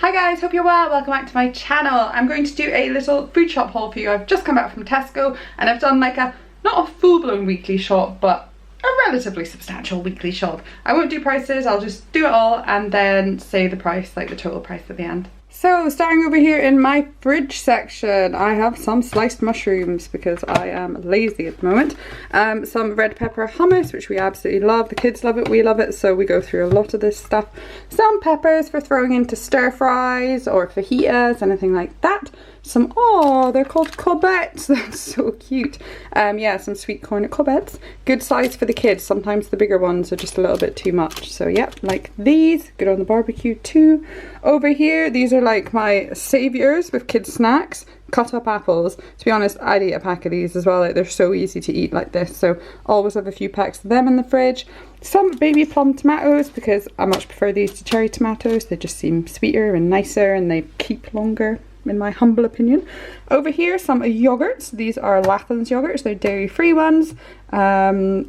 Hi guys, hope you're well. Welcome back to my channel. I'm going to do a little food shop haul for you. I've just come back from Tesco and I've done like not a full-blown weekly shop, but a relatively substantial weekly shop. I won't do prices, I'll just do it all and then say the price, like the total price at the end. So starting over here in my fridge section, I have some sliced mushrooms because I am lazy at the moment. Some red pepper hummus, which we absolutely love. The kids love it, we love it, so we go through a lot of this stuff. Some peppers for throwing into stir fries or fajitas, anything like that. Some, oh, they're called courbettes. That's so cute. Yeah, some sweet corn courbettes. Good size for the kids. Sometimes the bigger ones are just a little bit too much. So yeah, like these. Good on the barbecue too. Over here, these are like my saviors with kids snacks. Cut up apples. To be honest, I'd eat a pack of these as well. Like, they're so easy to eat like this. So always have a few packs of them in the fridge. Some baby plum tomatoes because I much prefer these to cherry tomatoes. They just seem sweeter and nicer and they keep longer, in my humble opinion. Over here, some yogurts. These are Lachlan's yogurts. They're dairy-free ones.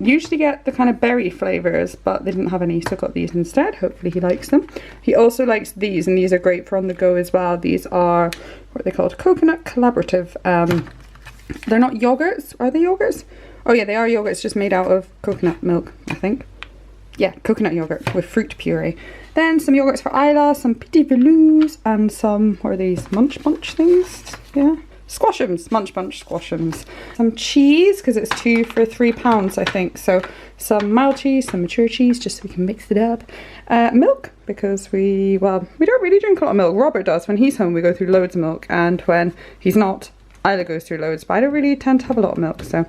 Usually get the kind of berry flavours, but they didn't have any, so I got these instead. Hopefully he likes them. He also likes these, and these are great for on the go as well. These are, what are they called? Coconut Collaborative. They're not yogurts. Are they yogurts? Oh yeah, they are yogurts, just made out of coconut milk, I think. Yeah, coconut yogurt with fruit puree. Then some yogurts for Isla, some Petit Velours, and some, what are these, Munch Bunch things? Yeah. Squashums, Munch Bunch Squashums. Some cheese, because it's 2 for £3, I think. So some mild cheese, some mature cheese, just so we can mix it up. Milk, because we don't really drink a lot of milk. Robert does. When he's home, we go through loads of milk. And when he's not, Isla goes through loads. But I don't really tend to have a lot of milk, so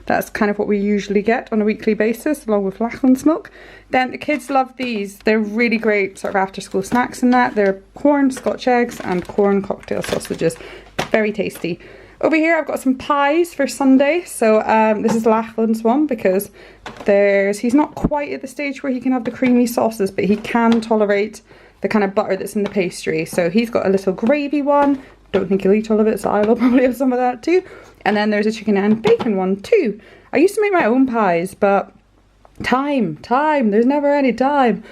that's kind of what we usually get on a weekly basis, along with Lachlan's milk. Then the kids love these. They're really great sort of after school snacks and that. They're corn Scotch eggs and corn cocktail sausages. Very tasty. Over here I've got some pies for Sunday. So this is Lachlan's one because he's not quite at the stage where he can have the creamy sauces, but he can tolerate the kind of butter that's in the pastry. So he's got a little gravy one. Don't think he'll eat all of it, so I'll probably have some of that too. And then there's a chicken and bacon one too. I used to make my own pies, but time, there's never any time.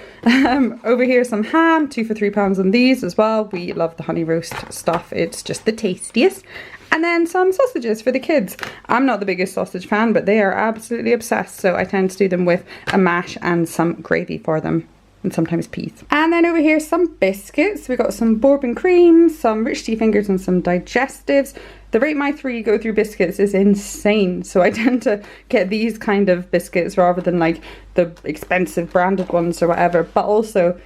Over here some ham, 2 for £3 on these as well. We love the honey roast stuff, it's just the tastiest. And then some sausages for the kids. I'm not the biggest sausage fan, but they are absolutely obsessed, so I tend to do them with a mash and some gravy for them. And sometimes peas. And then over here some biscuits. We've got some bourbon cream, some rich tea fingers and some digestives. The rate my 3 go through biscuits is insane, so I tend to get these kind of biscuits rather than like the expensive branded ones or whatever. But also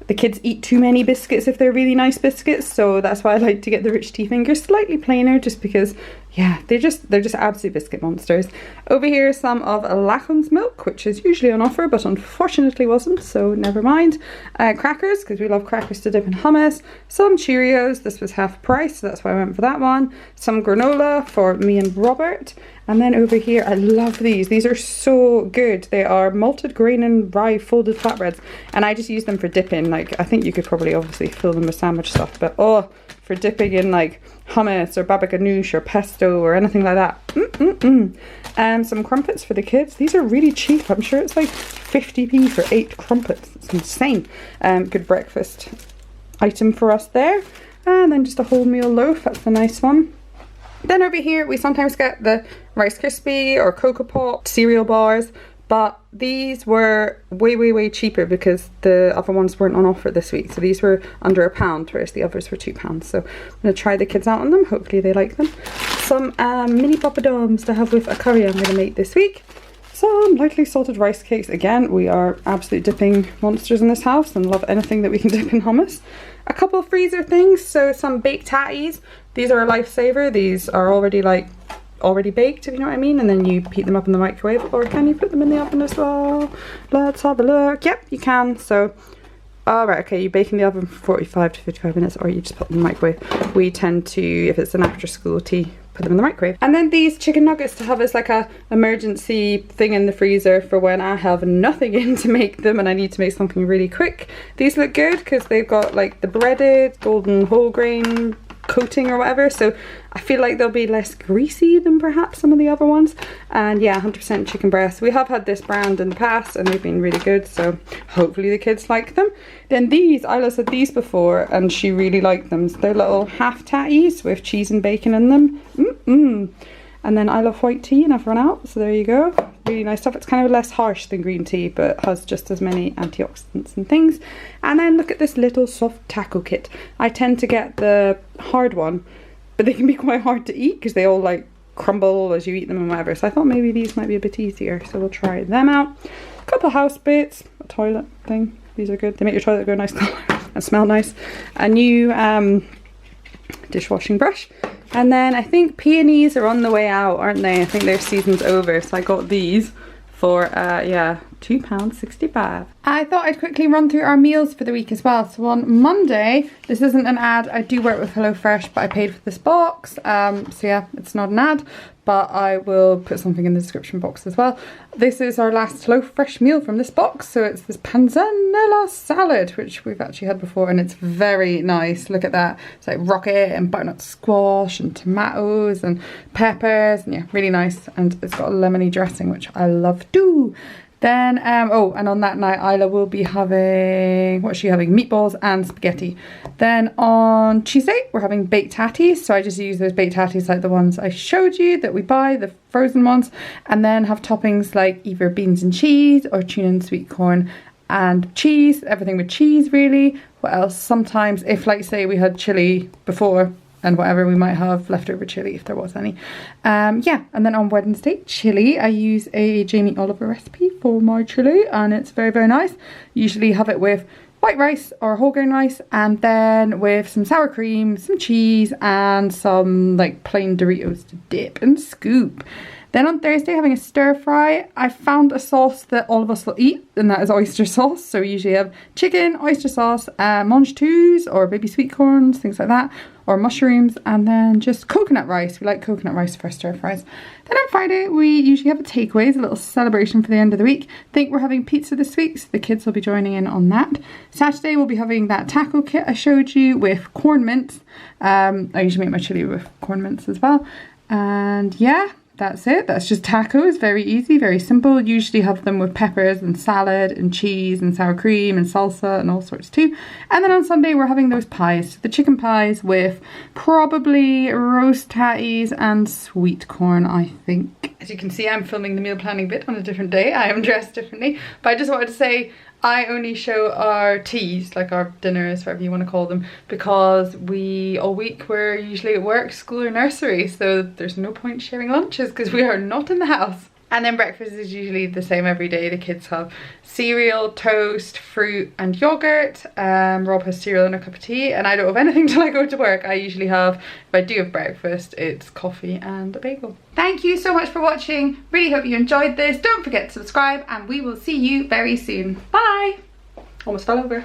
the kids eat too many biscuits if they're really nice biscuits, so that's why I like to get the rich tea fingers slightly plainer, just because yeah, they're just absolute biscuit monsters. Over here some of Lachlan's milk, which is usually on offer but unfortunately wasn't, so never mind. Crackers, because we love crackers to dip in hummus. Some Cheerios, this was half price, so that's why I went for that one. Some granola for me and Robert. And then over here, I love these are so good. They are malted grain and rye folded flatbreads, and I just use them for dipping. Like, I think you could probably obviously fill them with sandwich stuff, but oh, for dipping in like hummus or baba ganoush or pesto or anything like that. Some crumpets for the kids. These are really cheap. I'm sure it's like 50p for 8 crumpets. It's insane. Good breakfast item for us there. And then just a wholemeal loaf. That's the nice one. Then over here we sometimes get the Rice Krispie or Cocoa Pop cereal bars, but these were way cheaper because the other ones weren't on offer this week. So these were under £1, whereas the others were £2. So I'm going to try the kids out on them. Hopefully they like them. Some mini poppadoms to have with a curry I'm going to make this week. Some lightly salted rice cakes. Again, we are absolute dipping monsters in this house and love anything that we can dip in hummus. A couple freezer things, so some baked tatties. These are a lifesaver. These are already baked, if you know what I mean, and then you heat them up in the microwave, or can you put them in the oven as well? Let's have a look. Yep, you can. So alright, okay, you bake in the oven for 45 to 55 minutes, or you just put them in the microwave. We tend to, if it's an after school tea, put them in the microwave. And then these chicken nuggets to have as like a emergency thing in the freezer for when I have nothing in to make them and I need to make something really quick. These look good because they've got like the breaded golden whole grain coating or whatever, so I feel like they'll be less greasy than perhaps some of the other ones. And yeah, 100% chicken breast. We have had this brand in the past and they've been really good, so hopefully the kids like them. Then these, Isla's had these before and she really liked them. So they're little half tatties with cheese and bacon in them. And then I love white tea and I've run out, so there you go. Really nice stuff. It's kind of less harsh than green tea, but has just as many antioxidants and things. And then look at this little soft taco kit. I tend to get the hard one, but they can be quite hard to eat because they all like crumble as you eat them and whatever. So I thought maybe these might be a bit easier, so we'll try them out. A couple house bits, a toilet thing. These are good. They make your toilet go a nice colour and smell nice. A new dishwashing brush. And then I think peonies are on the way out, aren't they? I think their season's over, so I got these for yeah, £2.65. I thought I'd quickly run through our meals for the week as well. So on Monday, this isn't an ad, I do work with HelloFresh, but I paid for this box, so yeah, it's not an ad, but I will put something in the description box as well. This is our last HelloFresh meal from this box, so it's this panzanella salad, which we've actually had before, and it's very nice. Look at that, it's like rocket and butternut squash and tomatoes and peppers, and yeah, really nice. And it's got a lemony dressing, which I love too. Then, oh, and on that night, Isla will be having, what's she having? Meatballs and spaghetti. Then on Tuesday, we're having baked tatties. So I just use those baked tatties like the ones I showed you that we buy, the frozen ones. And then have toppings like either beans and cheese or tuna and sweet corn and cheese. Everything with cheese, really. What else? Sometimes, if like say we had chili before, and whatever, we might have leftover chili if there was any. Yeah, and then on Wednesday, chili. I use a Jamie Oliver recipe for my chili and it's very, very nice. Usually have it with white rice or whole grain rice, and then with some sour cream, some cheese, and some like plain Doritos to dip and scoop. Then on Thursday, having a stir fry. I found a sauce that all of us will eat, and that is oyster sauce. So we usually have chicken, oyster sauce, mange tous or baby sweet corns, things like that, or mushrooms, and then just coconut rice. We like coconut rice for stir fries. Then on Friday, we usually have a takeaway, it's a little celebration for the end of the week. I think we're having pizza this week, so the kids will be joining in on that. Saturday, we'll be having that taco kit I showed you with corn mince. I usually make my chili with corn mince as well. And yeah, that's it. That's just tacos. Very easy, very simple. Usually have them with peppers and salad and cheese and sour cream and salsa and all sorts too. And then on Sunday we're having those pies. So the chicken pies with probably roast tatties and sweet corn, I think. As you can see, I'm filming the meal planning bit on a different day. I am dressed differently. But I just wanted to say, I only show our teas, like our dinners, whatever you want to call them, because we, all week, we're usually at work, school or nursery, so there's no point sharing lunches because we are not in the house. And then breakfast is usually the same every day. The kids have cereal, toast, fruit and yogurt. Rob has cereal and a cup of tea, and I don't have anything till I go to work. I usually have, if I do have breakfast, it's coffee and a bagel. Thank you so much for watching. Really hope you enjoyed this. Don't forget to subscribe and we will see you very soon. Bye! Almost fell over.